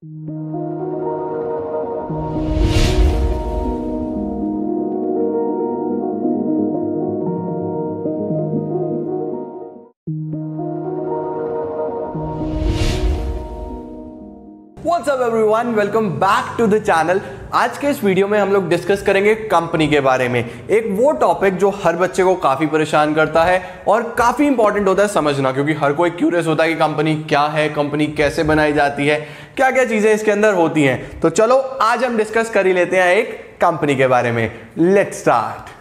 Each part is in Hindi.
What's up everyone? Welcome back to the channel। आज के इस वीडियो में हम लोग डिस्कस करेंगे कंपनी के बारे में। एक वो टॉपिक जो हर बच्चे को काफी परेशान करता है और काफी इंपॉर्टेंट होता है समझना, क्योंकि हर कोई क्यूरियस होता है कि कंपनी क्या है, कंपनी कैसे बनाई जाती है, क्या क्या चीजें इसके अंदर होती हैं। तो चलो आज हम डिस्कस कर ही लेते हैं एक कंपनी के बारे में। Let's start.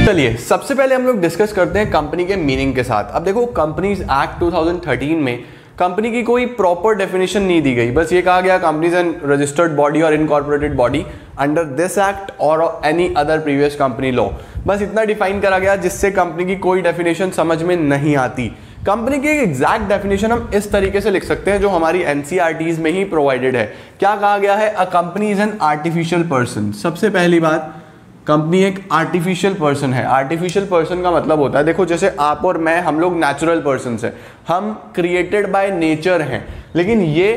चलिए सबसे पहले हम लोग डिस्कस करते हैं कंपनी के मीनिंग के साथ। अब देखो, कंपनीज एक्ट 2013 में कंपनी की कोई प्रॉपर डेफिनेशन नहीं दी गई। बस ये कहा गया कंपनीज एन रजिस्टर्ड बॉडी और incorporated body under this act और any other previous company law. बस इतना डिफाइन करा गया जिससे कंपनी की कोई डेफिनेशन समझ में नहीं आती। कंपनी की एक एग्जैक्ट डेफिनेशन हम इस तरीके से लिख सकते हैं जो हमारी एनसीईआरटीज में ही प्रोवाइडेड है। क्या कहा गया है? A company is an artificial person. सबसे पहली बात, कंपनी एक आर्टिफिशियल पर्सन है। आर्टिफिशियल पर्सन का मतलब होता है, देखो जैसे आप और मैं, हम लोग नेचुरल पर्सन है, हम क्रिएटेड बाय नेचर हैं, लेकिन ये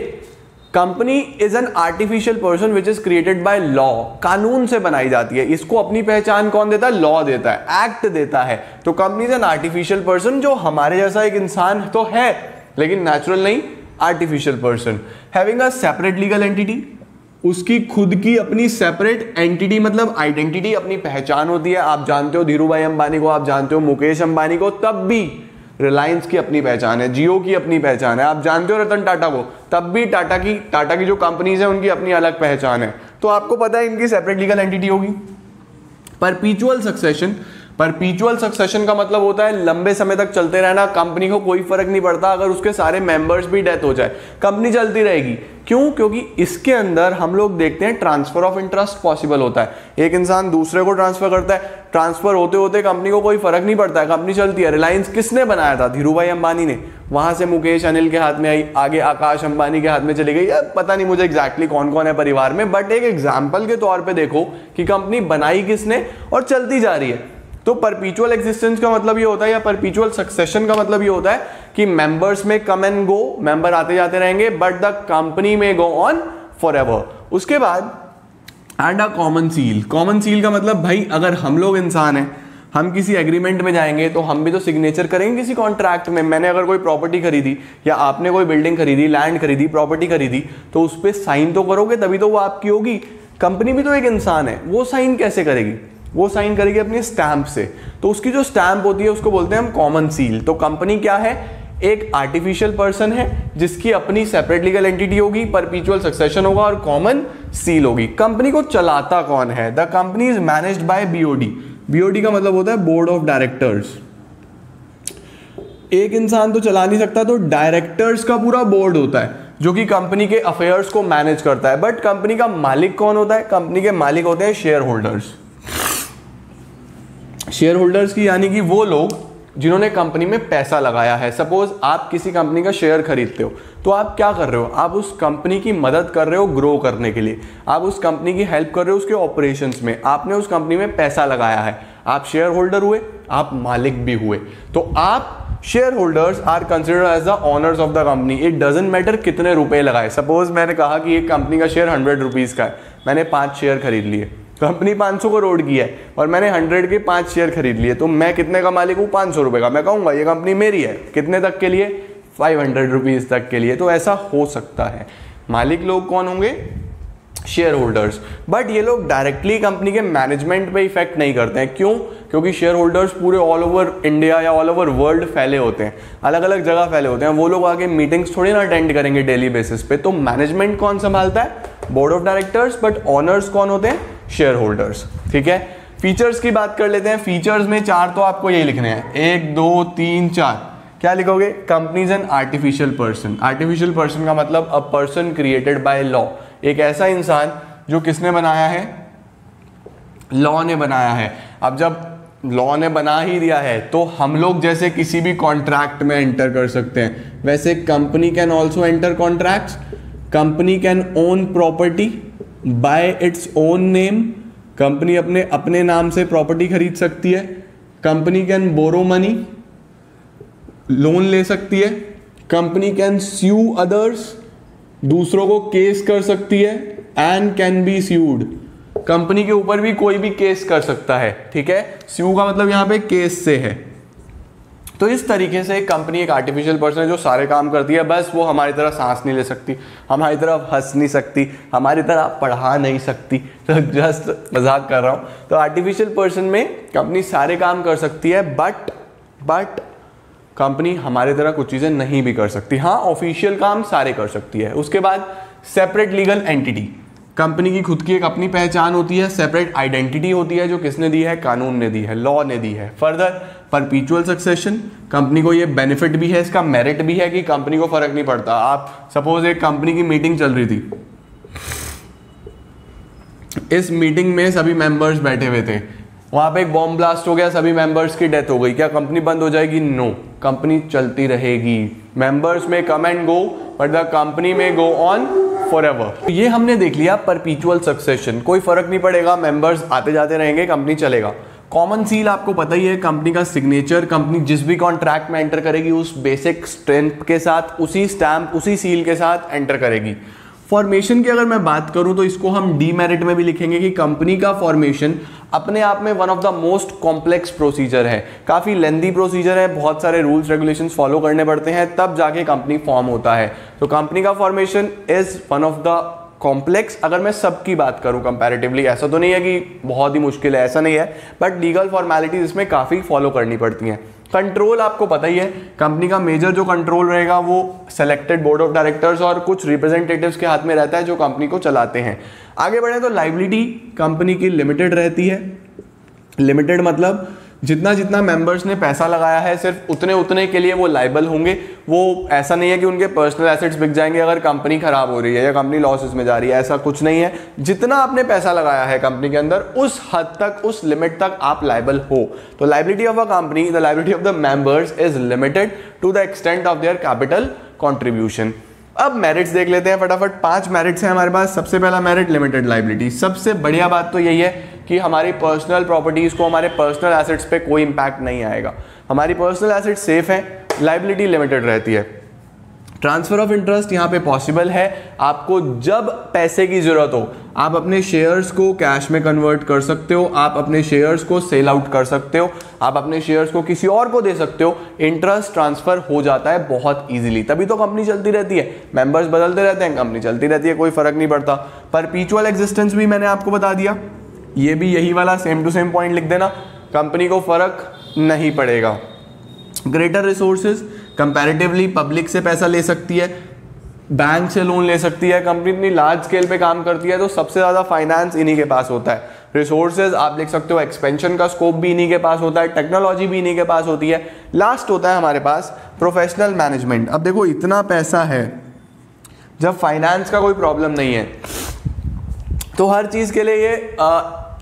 company is an artificial person which is created by law. कानून से बनाई जाती है। इसको अपनी पहचान कौन देता है? लॉ देता है, एक्ट देता है। तो company is an artificial person जो हमारे जैसा एक इंसान तो है लेकिन नेचुरल नहीं, artificial person. Having a separate legal entity, उसकी खुद की अपनी सेपरेट एंटिटी मतलब आइडेंटिटी, अपनी पहचान होती है। आप जानते हो धीरू भाई अंबानी को, आप जानते हो मुकेश अंबानी को, तब भी रिलायंस की अपनी पहचान है, जियो की अपनी पहचान है। आप जानते हो रतन टाटा को, तब भी टाटा की जो कंपनीज है उनकी अपनी अलग पहचान है। तो आपको पता है इनकी सेपरेट लीगल एंटिटी होगी। परपीचुअल सक्सेशन, परपीचुअल सक्सेशन का मतलब होता है लंबे समय तक चलते रहना। कंपनी को कोई फर्क नहीं पड़ता अगर उसके सारे मेंबर्स भी डेथ हो जाए, कंपनी चलती रहेगी। क्यों? क्योंकि इसके अंदर हम लोग देखते हैं ट्रांसफर ऑफ इंटरेस्ट पॉसिबल होता है। एक इंसान दूसरे को ट्रांसफर करता है, ट्रांसफर होते होते कंपनी को कोई फर्क नहीं पड़ता है, कंपनी चलती है। रिलायंस किसने बनाया था? धीरू भाई अंबानी ने। वहां से मुकेश अनिल के हाथ में आई, आगे आकाश अंबानी के हाथ में चली गई। पता नहीं मुझे एग्जैक्टली कौन कौन है परिवार में, बट एक एग्जाम्पल के तौर पर देखो कि कंपनी बनाई किसने और चलती जा रही है। तो परपीचुअल एग्जिस्टेंस का मतलब ये होता है, या परपीचुअल सक्सेशन का मतलब ये होता है कि मेंबर्स में कम एंड गो, मेंबर आते जाते रहेंगे, बट द कंपनी में गो ऑन फॉर एवर। उसके बाद and a common seal. Common seal का मतलब भाई अगर हम लोग इंसान हैं, हम किसी एग्रीमेंट में जाएंगे तो हम भी तो सिग्नेचर करेंगे किसी कॉन्ट्रैक्ट में। मैंने अगर कोई प्रॉपर्टी खरीदी या आपने कोई बिल्डिंग खरीदी, लैंड खरीदी, प्रॉपर्टी खरीदी, तो उस पर साइन तो करोगे तभी तो वो आपकी होगी। कंपनी भी तो एक इंसान है, वो साइन कैसे करेगी? वो साइन करेगी अपनी स्टैंप से। तो उसकी जो स्टैंप होती है उसको बोलते हैं हम कॉमन सील। तो कंपनी क्या है? एक आर्टिफिशियल पर्सन है जिसकी अपनी सेपरेट लीगल एंटिटी होगी, परपीचुअल सक्सेशन होगा और कॉमन सील होगी। कंपनी को चलाता कौन है? The company is managed by BOD. BOD का मतलब होता है बोर्ड ऑफ डायरेक्टर्स। एक इंसान तो चला नहीं सकता, तो डायरेक्टर्स का पूरा बोर्ड होता है जो कि कंपनी के अफेयर्स को मैनेज करता है। बट कंपनी का मालिक कौन होता है? कंपनी के मालिक होते हैं शेयर होल्डर्स। शेयर होल्डर्स की यानी कि वो लोग जिन्होंने कंपनी में पैसा लगाया है। सपोज आप किसी कंपनी का शेयर खरीदते हो, तो आप क्या कर रहे हो? आप उस कंपनी की मदद कर रहे हो ग्रो करने के लिए, आप उस कंपनी की हेल्प कर रहे हो उसके ऑपरेशंस में। आपने उस कंपनी में पैसा लगाया है, आप शेयर होल्डर हुए, आप मालिक भी हुए। तो आप share holders are considered as the owners of the company. It doesn't matter कितने रुपए लगाए। सपोज मैंने कहा कि एक कंपनी का शेयर 100 रुपीज का है, मैंने 5 शेयर खरीद लिए। कंपनी 500 करोड़ की है और मैंने 100 के 5 शेयर खरीद लिए, तो मैं कितने का मालिक हूँ? 500 रुपए का। मैं कहूंगा ये कंपनी मेरी है। कितने तक के लिए? 500 रुपीज तक के लिए। तो ऐसा हो सकता है। मालिक लोग कौन होंगे? Share holders. बट ये लोग डायरेक्टली कंपनी के मैनेजमेंट पे इफेक्ट नहीं करते हैं। क्यों? क्योंकि शेयर होल्डर्स पूरे ऑल ओवर इंडिया या ऑल ओवर वर्ल्ड फैले होते हैं, अलग अलग जगह फैले होते हैं। वो लोग आगे मीटिंग्स थोड़ी ना अटेंड करेंगे डेली बेसिस पे। तो मैनेजमेंट कौन संभालता है? Board of directors. But honours कौन होते हैं? Share holders. ठीक है। फीचर्स की बात कर लेते हैं। फीचर्स में 4 तो आपको यही लिखने हैं, 1 2 3 4। क्या लिखोगे? Companies an artificial person. Artificial person का मतलब a person created by law. एक ऐसा इंसान जो किसने बनाया है? लॉ ने बनाया है। अब जब लॉ ने बना ही दिया है तो हम लोग जैसे किसी भी कॉन्ट्रैक्ट में एंटर कर सकते हैं, वैसे company can also enter contracts. Company can own property, by its own name, company अपने नाम से प्रॉपर्टी खरीद सकती है। Company can borrow money, loan ले सकती है। कंपनी कैन स्यू अदर्स, दूसरों को केस कर सकती है। And can be sued, company के ऊपर भी कोई भी केस कर सकता है, ठीक है। स्यू का मतलब यहां पे केस से है। तो इस तरीके से कंपनी एक आर्टिफिशियल पर्सन है जो सारे काम करती है, बस वो हमारी तरह सांस नहीं ले सकती, हमारी तरह हंस नहीं सकती, हमारी तरह पढ़ा नहीं सकती। तो जस्ट मजाक कर रहा हूँ। तो आर्टिफिशियल पर्सन में कंपनी सारे काम कर सकती है, बट कंपनी हमारी तरह कुछ चीज़ें नहीं भी कर सकती। हाँ, ऑफिशियल काम सारे कर सकती है। उसके बाद सेपरेट लीगल एंटिटी, कंपनी की खुद की एक अपनी पहचान होती है, सेपरेट आइडेंटिटी होती है जो किसने दी है, कानून ने दी है, लॉ ने दी है। फर्दर परपीचुअल सक्सेशन, कंपनी को ये बेनिफिट भी है, इसका मेरिट भी है कि कंपनी को फर्क नहीं पड़ता। आप सपोज एक कंपनी की मीटिंग चल रही थी, इस मीटिंग में सभी मेंबर्स बैठे हुए थे, वहां पे एक बॉम्ब ब्लास्ट हो गया, सभी मेंबर्स की डेथ हो गई, क्या कंपनी बंद हो जाएगी? नो, कंपनी चलती रहेगी। मेंबर्स में come and go but the company में गो ऑन फॉरएवर। ये हमने देख लिया परपीचुअल सक्सेशन, कोई फर्क नहीं पड़ेगा, मेंबर्स आते जाते रहेंगे, कंपनी चलेगा। कॉमन सील आपको पता ही है, कंपनी का सिग्नेचर, कंपनी जिस भी कॉन्ट्रैक्ट में एंटर करेगी उस बेसिक स्ट्रेंथ के साथ, उसी स्टैंप, उसी सील के साथ एंटर करेगी। फॉर्मेशन की अगर मैं बात करूं तो इसको हम डीमेरिट में भी लिखेंगे कि कंपनी का फॉर्मेशन अपने आप में one of the most complex procedure है, काफी लेंदी प्रोसीजर है, बहुत सारे रूल्स रेगुलेशंस फॉलो करने पड़ते हैं तब जाके कंपनी फॉर्म होता है। तो कंपनी का formation is one of the complex. अगर मैं सबकी बात करूं कंपैरेटिवली, ऐसा तो नहीं है कि बहुत ही मुश्किल है, ऐसा नहीं है, बट लीगल फॉर्मेलिटीज इसमें काफी फॉलो करनी पड़ती हैं। कंट्रोल आपको पता ही है, कंपनी का मेजर जो कंट्रोल रहेगा वो सेलेक्टेड बोर्ड ऑफ डायरेक्टर्स और कुछ रिप्रेजेंटेटिव्स के हाथ में रहता है जो कंपनी को चलाते हैं। आगे बढ़े तो लायबिलिटी कंपनी की लिमिटेड रहती है। लिमिटेड मतलब जितना जितना मेंबर्स ने पैसा लगाया है सिर्फ उतने उतने के लिए वो लायबल होंगे। वो ऐसा नहीं है कि उनके पर्सनल एसेट्स बिक जाएंगे अगर कंपनी खराब हो रही है या कंपनी लॉसेस में जा रही है, ऐसा कुछ नहीं है। जितना आपने पैसा लगाया है कंपनी के अंदर उस हद तक, उस लिमिट तक आप लायबल हो। तो liability of a company, the liability of the members is limited to the extent of their capital contribution. अब मेरिट्स देख लेते हैं फटाफट। 5 मेरिट्स हैं हमारे पास। सबसे पहला मेरिट लिमिटेड लायबिलिटी। सबसे बढ़िया बात तो यही है कि हमारी पर्सनल प्रॉपर्टीज को, हमारे पर्सनल एसेट्स पे कोई इंपैक्ट नहीं आएगा, हमारी पर्सनल एसेट्स सेफ हैं, लायबिलिटी लिमिटेड रहती है। ट्रांसफर ऑफ इंटरेस्ट यहाँ पे पॉसिबल है, आपको जब पैसे की जरूरत हो आप अपने शेयर्स को कैश में कन्वर्ट कर सकते हो, आप अपने शेयर्स को सेल आउट कर सकते हो, आप अपने शेयर्स को किसी और को दे सकते हो, इंटरेस्ट ट्रांसफर हो जाता है बहुत इजीली। तभी तो कंपनी चलती रहती है, मेंबर्स बदलते रहते हैं, कंपनी चलती रहती है, कोई फर्क नहीं पड़ता। परपीचुअल एग्जिस्टेंस भी मैंने आपको बता दिया, ये भी यही वाला सेम टू सेम पॉइंट लिख देना, कंपनी को फर्क नहीं पड़ेगा। ग्रेटर रिसोर्सेज, कंपैरेटिवली पब्लिक से पैसा ले सकती है, बैंक से लोन ले सकती है। कंपनी इतनी लार्ज स्केल पे काम करती है तो सबसे ज़्यादा फाइनेंस इन्हीं के पास होता है। रिसोर्सेज आप लिख सकते हो, एक्सपेंशन का स्कोप भी इन्हीं के पास होता है, टेक्नोलॉजी भी इन्हीं के पास होती है। लास्ट होता है हमारे पास प्रोफेशनल मैनेजमेंट। अब देखो इतना पैसा है, जब फाइनेंस का कोई प्रॉब्लम नहीं है तो हर चीज़ के लिए ये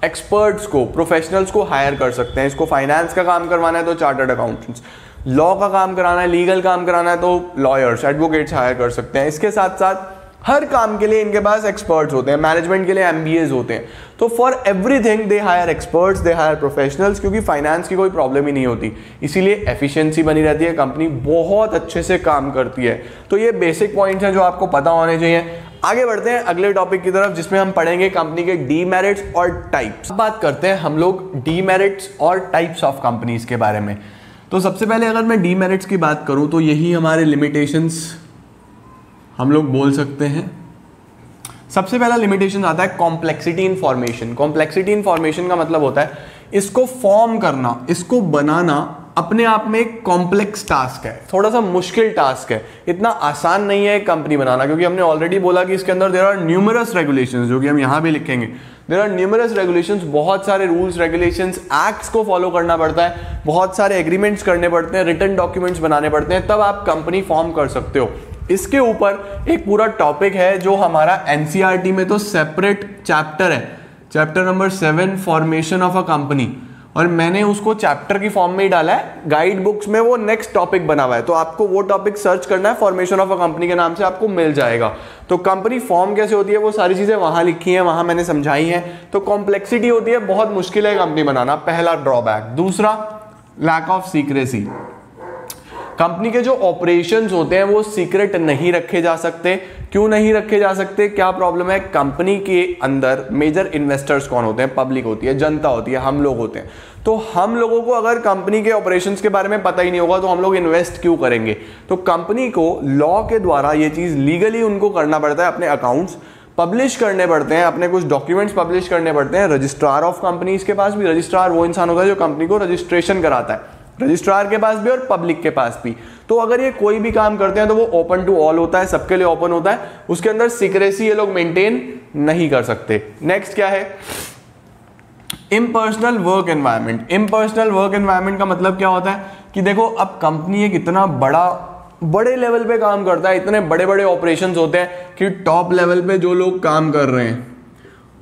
एक्सपर्ट्स को, प्रोफेशनल्स को हायर कर सकते हैं। इसको फाइनेंस का काम करवाना है तो चार्टर्ड अकाउंटेंट्स, लॉ का काम कराना है, लीगल काम कराना है तो लॉयर्स, एडवोकेट्स हायर कर सकते हैं। इसके साथ साथ हर काम के लिए इनके पास एक्सपर्ट्स होते हैं, मैनेजमेंट के लिए MBAs होते हैं। तो for everything they hire experts, they hire professionals, क्योंकि फाइनेंस की कोई प्रॉब्लम ही नहीं होती, इसीलिए एफिशिएंसी बनी रहती है, कंपनी बहुत अच्छे से काम करती है। तो ये बेसिक पॉइंट्स हैं जो आपको पता होने चाहिए। आगे बढ़ते हैं अगले टॉपिक की तरफ जिसमें हम पढ़ेंगे कंपनी के डीमेरिट्स और टाइप्स। बात करते हैं हम लोग डीमेरिट्स और टाइप्स ऑफ कंपनीज के बारे में। तो सबसे पहले अगर मैं डीमेरिट्स की बात करूं तो यही हमारे लिमिटेशंस हम लोग बोल सकते हैं। सबसे पहला लिमिटेशन आता है complexity in formation. Complexity in formation का मतलब होता है इसको फॉर्म करना, इसको बनाना अपने आप में एक कॉम्प्लेक्स टास्क है, थोड़ा सा मुश्किल टास्क है, इतना आसान नहीं है एक कंपनी बनाना, क्योंकि हमने ऑलरेडी बोला कि इसके अंदर देयर आर न्यूमरस रेगुलेशंस, जो कि हम यहाँ भी लिखेंगे। देयर आर न्यूमरस रेगुलेशंस, बहुत सारे रूल्स रेगुलेशंस, एक्ट्स को फॉलो करना पड़ता है, बहुत सारे एग्रीमेंट्स करने पड़ते हैं, रिटन डॉक्यूमेंट्स बनाने पड़ते हैं, तब आप कंपनी फॉर्म कर सकते हो। इसके ऊपर एक पूरा टॉपिक है जो हमारा NCERT में तो सेपरेट चैप्टर है, chapter number 7 formation of a company. और मैंने उसको चैप्टर की फॉर्म में ही डाला है, गाइड बुक्स में वो नेक्स्ट टॉपिक बना हुआ है, तो आपको वो टॉपिक सर्च करना है, फॉर्मेशन ऑफ अ कंपनी के नाम से आपको मिल जाएगा। तो कंपनी फॉर्म कैसे होती है वो सारी चीजें वहां लिखी हैं, वहां मैंने समझाई हैं। तो कॉम्प्लेक्सिटी होती है, बहुत मुश्किल है कंपनी बनाना, पहला ड्रॉबैक। दूसरा, लैक ऑफ सीक्रेसी। कंपनी के जो ऑपरेशंस होते हैं वो सीक्रेट नहीं रखे जा सकते। क्यों नहीं रखे जा सकते, क्या प्रॉब्लम है? कंपनी के अंदर मेजर इन्वेस्टर्स कौन होते हैं? पब्लिक होती है, जनता होती है, हम लोग होते हैं। तो हम लोगों को अगर कंपनी के ऑपरेशंस के बारे में पता ही नहीं होगा तो हम लोग इन्वेस्ट क्यों करेंगे? तो कंपनी को लॉ के द्वारा ये चीज लीगली उनको करना पड़ता है, अपने अकाउंट्स पब्लिश करने पड़ते हैं, अपने कुछ डॉक्यूमेंट्स पब्लिश करने पड़ते हैं। रजिस्ट्रार ऑफ कंपनीज के पास भी, रजिस्ट्रार वो इंसान होता है जो कंपनी को रजिस्ट्रेशन कराता है, रजिस्ट्रार के पास भी और पब्लिक के पास भी। तो अगर ये कोई भी काम करते हैं तो वो ओपन टू ऑल होता है, सबके लिए ओपन होता है, उसके अंदर सीक्रेसी ये लोग मेंटेन नहीं कर सकते। नेक्स्ट क्या है? Impersonal work environment. Impersonal work environment का मतलब क्या होता है कि देखो अब कंपनी एक इतना बड़े लेवल पे काम करता है, इतने बड़े बड़े ऑपरेशंस होते हैं कि टॉप लेवल पे जो लोग काम कर रहे हैं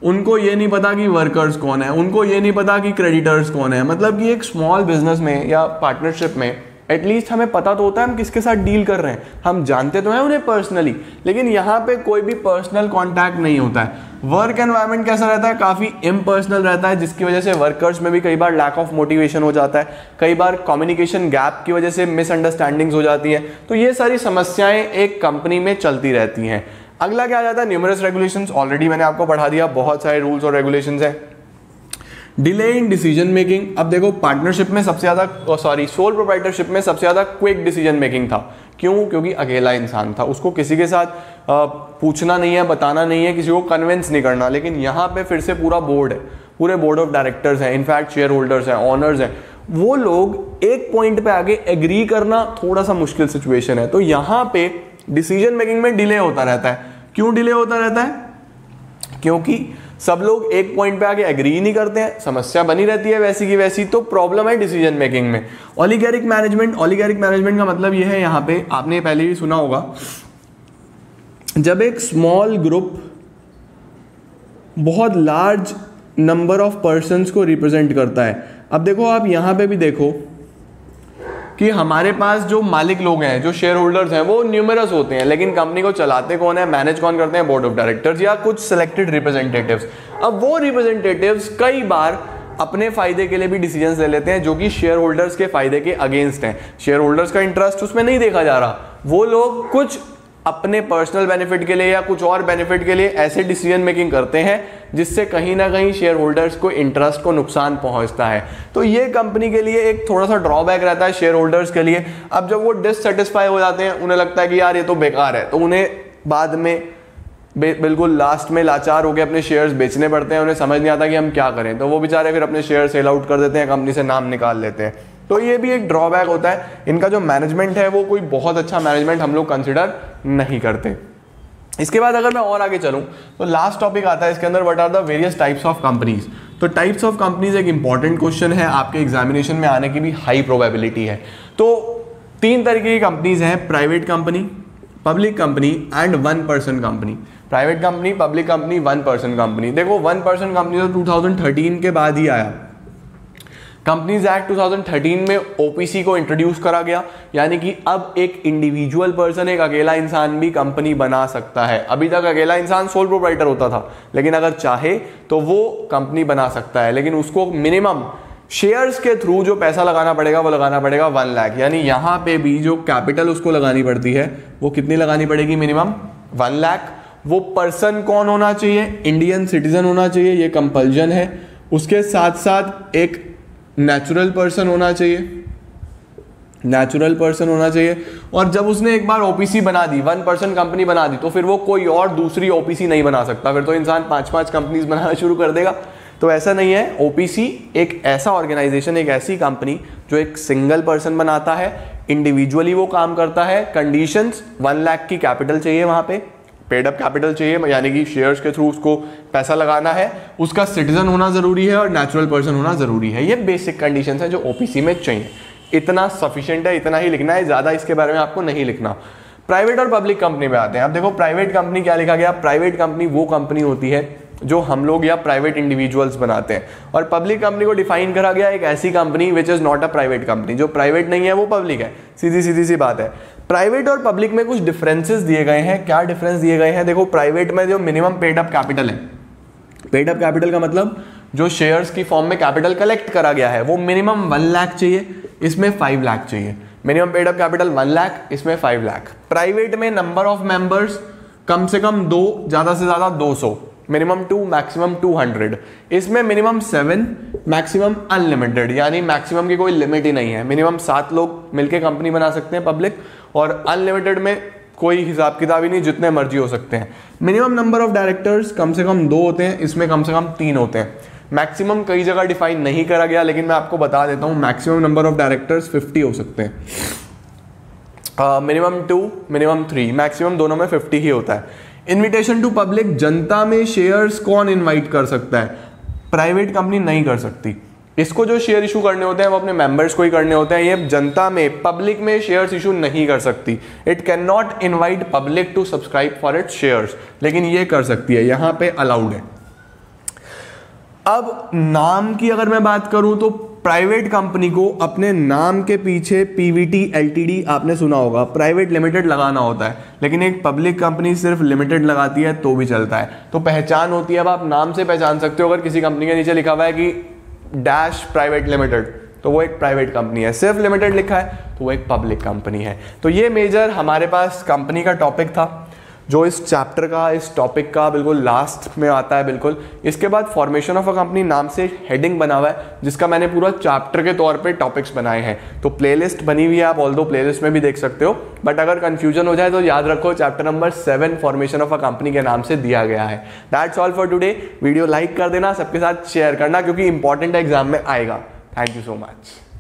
उनको ये नहीं पता कि वर्कर्स कौन है, उनको ये नहीं पता कि क्रेडिटर्स कौन है। मतलब कि एक स्मॉल बिजनेस में या पार्टनरशिप में एटलीस्ट हमें पता तो होता है हम किसके साथ डील कर रहे हैं, हम जानते तो हैं उन्हें पर्सनली, लेकिन यहाँ पे कोई भी पर्सनल कांटेक्ट नहीं होता है। वर्क एनवायरनमेंट कैसा रहता है? काफ़ी इम्पर्सनल रहता है, जिसकी वजह से वर्कर्स में भी कई बार लैक ऑफ मोटिवेशन हो जाता है, कई बार कम्युनिकेशन गैप की वजह से मिसअंडरस्टैंडिंग्स हो जाती हैं। तो ये सारी समस्याएं एक कंपनी में चलती रहती हैं। अगला क्या आ जाता है? Numerous regulations. ऑलरेडी मैंने आपको पढ़ा दिया, बहुत सारे रूल्स और रेगुलेशंस हैं। Delay in decision making. अब देखो पार्टनरशिप में सबसे ज्यादा, सोल प्रोप्राइटरशिप में सबसे ज्यादा क्विक डिसीजन मेकिंग था। क्यों? क्योंकि अकेला इंसान था, उसको किसी के साथ पूछना नहीं है, बताना नहीं है, किसी को कन्विंस नहीं करना। लेकिन यहाँ पे फिर से पूरा बोर्ड है, पूरे बोर्ड ऑफ डायरेक्टर्स हैं, इनफैक्ट शेयर होल्डर्स हैं, ऑनर्स हैं, वो लोग एक पॉइंट पे आगे एग्री करना थोड़ा सा मुश्किल सिचुएशन है। तो यहाँ पे डिसीजन मेकिंग में डिले होता रहता है। क्यों डिले होता रहता है? क्योंकि सब लोग एक पॉइंट पे आके एग्री नहीं करते हैं, समस्या बनी रहती है वैसी की वैसी। तो प्रॉब्लम है डिसीजन मेकिंग में। ओलिगैरिक मैनेजमेंट। ओलिगैरिक मैनेजमेंट का मतलब यह है, यहाँ पे आपने पहले ही सुना होगा, जब एक स्मॉल ग्रुप बहुत लार्ज नंबर ऑफ पर्संस को रिप्रेजेंट करता है। अब देखो आप यहाँ पे भी देखो कि हमारे पास जो मालिक लोग हैं, जो शेयर होल्डर्स हैं, वो न्यूमरस होते हैं, लेकिन कंपनी को चलाते कौन है, मैनेज कौन करते हैं? बोर्ड ऑफ डायरेक्टर्स या कुछ सिलेक्टेड रिप्रेजेंटेटिव्स। अब वो रिप्रेजेंटेटिव्स कई बार अपने फायदे के लिए भी डिसीजंस ले लेते हैं जो कि शेयर होल्डर्स के फायदे के अगेंस्ट हैं। शेयर होल्डर्स का इंटरेस्ट उसमें नहीं देखा जा रहा, वो लोग कुछ अपने पर्सनल बेनिफिट के लिए या कुछ और बेनिफिट के लिए ऐसे डिसीजन मेकिंग करते हैं जिससे कहीं ना कहीं शेयर होल्डर्स को इंटरेस्ट को नुकसान पहुंचता है। तो ये कंपनी के लिए एक थोड़ा सा ड्रॉबैक रहता है शेयर होल्डर्स के लिए। अब जब वो डिससेटिस्फाई हो जाते हैं, उन्हें लगता है कि यार ये तो बेकार है, तो उन्हें बाद में बिल्कुल लास्ट में लाचार होकर अपने शेयर्स बेचने पड़ते हैं। उन्हें समझ नहीं आता कि हम क्या करें, तो वो बेचारे फिर अपने शेयर सेल आउट कर देते हैं, कंपनी से नाम निकाल लेते हैं। तो ये भी एक ड्रॉबैक होता है। इनका जो मैनेजमेंट है वो कोई बहुत अच्छा मैनेजमेंट हम लोग कंसिडर नहीं करते। इसके बाद अगर मैं और आगे चलूं तो लास्ट टॉपिक आता है इसके अंदर, what are the various types of companies. तो टाइप्स ऑफ कंपनीज एक इंपॉर्टेंट क्वेश्चन है, आपके एग्जामिनेशन में आने की भी हाई प्रोबेबिलिटी है। तो 3 तरीके की कंपनीज हैं, private company, public company and 1 person company. Private company, public company, 1 person company. देखो 1 पर्सन कंपनी तो 2013 के बाद ही आया। कंपनीज एक्ट 2013 में ओपीसी को इंट्रोड्यूस करा गया, यानी कि अब एक इंडिविजुअल पर्सन, एक अकेला इंसान भी कंपनी बना सकता है। अभी तक अकेला इंसान सोल प्रोप्राइटर होता था, लेकिन अगर चाहे तो वो कंपनी बना सकता है, लेकिन उसको मिनिमम शेयर्स के थ्रू जो पैसा लगाना पड़ेगा वो लगाना पड़ेगा 1 लाख। यानी यहाँ पे भी जो कैपिटल उसको लगानी पड़ती है वो कितनी लगानी पड़ेगी? मिनिमम 1 लाख। वो पर्सन कौन होना चाहिए? इंडियन सिटीजन होना चाहिए, ये कंपल्जन है। उसके साथ साथ एक नेचुरल पर्सन होना चाहिए, नेचुरल पर्सन होना चाहिए। और जब उसने एक बार ओपीसी बना दी, 1 पर्सन कंपनी बना दी, तो फिर वो कोई और दूसरी ओपीसी नहीं बना सकता। फिर तो इंसान 5-5 कंपनीज बनाना शुरू कर देगा। तो ऐसा नहीं है। ओपीसी एक ऐसा ऑर्गेनाइजेशन, एक ऐसी कंपनी जो एक सिंगल पर्सन बनाता है, इंडिविजुअली वो काम करता है। कंडीशंस 1 लाख की कैपिटल चाहिए, वहां पे पेड अप कैपिटल चाहिए, यानी कि शेयर्स के थ्रू उसको पैसा लगाना है, उसका सिटीजन होना जरूरी है और नेचुरल पर्सन होना जरूरी है। ये बेसिक कंडीशंस हैं जो ओपीसी में चाहिए। इतना सफिशिएंट है, इतना ही लिखना है, ज्यादा इसके बारे में आपको नहीं लिखना। प्राइवेट और पब्लिक कंपनी में आते हैं। अब देखो प्राइवेट कंपनी क्या लिखा गया? प्राइवेट कंपनी वो कंपनी होती है जो हम लोग या प्राइवेट इंडिविजुअल्स बनाते हैं। और पब्लिक कंपनी को डिफाइन करा गया एक ऐसी company which is not a private company, जो प्राइवेट नहीं है वो पब्लिक है, सीधी सी बात है। प्राइवेट और पब्लिक में कुछ डिफरेंसेस दिए गए हैं। क्या डिफरेंस दिए गए हैं? देखो, प्राइवेट में जो मिनिमम पेड अप कैपिटल है, पेड अप कैपिटल का मतलब जो शेयर्स की फॉर्म में कैपिटल कलेक्ट करा गया है वो मिनिमम 1 लाख चाहिए, इसमें 5 लाख चाहिए। Minimum paid up capital 1 lakh, इसमें 5 लाख। प्राइवेट में नंबर ऑफ मेंबर्स कम से कम 2, ज़्यादा से ज़्यादा 200, मिनिमम 2 मैक्सिमम 200। इसमें मिनिमम 7 मैक्सिमम अनलिमिटेड, यानी मैक्सिमम की कोई लिमिट ही नहीं है। मिनिमम 7 लोग मिलकर कंपनी बना सकते हैं पब्लिक, और अनलिमिटेड में कोई हिसाब किताब ही नहीं, जितने मर्जी हो सकते हैं। मिनिमम नंबर ऑफ डायरेक्टर्स कम से कम 2 होते हैं, इसमें कम से कम 3 होते हैं। मैक्सिमम कई जगह डिफाइन नहीं करा गया, लेकिन मैं आपको बता देता हूँ मैक्सिमम नंबर ऑफ डायरेक्टर्स 50 हो सकते हैं। मिनिमम 2, मिनिमम 3, मैक्सिमम दोनों में 50 ही होता है। इन्विटेशन टू पब्लिक, जनता में शेयर्स कौन इन्वाइट कर सकता है? प्राइवेट कंपनी नहीं कर सकती। इसको जो शेयर इशू करने होते हैं वो अपने मेंबर्स को ही करने होते हैं। ये जनता में, पब्लिक में शेयर्स इशू नहीं कर सकती। It can not invite public to subscribe for its shares, लेकिन ये कर सकती है, यहां पे अलाउड है। अब नाम की अगर मैं बात करूं तो प्राइवेट कंपनी को अपने नाम के पीछे पीवीटी एलटीडी, आपने सुना होगा, प्राइवेट लिमिटेड लगाना होता है, लेकिन एक पब्लिक कंपनी सिर्फ लिमिटेड लगाती है तो भी चलता है। तो पहचान होती है, अब आप नाम से पहचान सकते हो। अगर किसी कंपनी के नीचे लिखा हुआ है कि डैश प्राइवेट लिमिटेड, तो वो एक प्राइवेट कंपनी है। सिर्फ लिमिटेड लिखा है तो वो एक पब्लिक कंपनी है। तो ये मेजर हमारे पास कंपनी का टॉपिक था, जो इस चैप्टर का, इस टॉपिक का बिल्कुल लास्ट में आता है बिल्कुल। इसके बाद फॉर्मेशन ऑफ अ कंपनी नाम से हेडिंग बना हुआ है, जिसका मैंने पूरा चैप्टर के तौर पे टॉपिक्स बनाए हैं। तो प्लेलिस्ट बनी हुई है, आप ऑल दो प्लेलिस्ट में भी देख सकते हो। बट अगर कंफ्यूजन हो जाए तो याद रखो chapter number 7 formation of a company के नाम से दिया गया है। That's all for today. Video like कर देना, सबके साथ शेयर करना, क्योंकि इंपॉर्टेंट एग्जाम में आएगा। Thank you so much.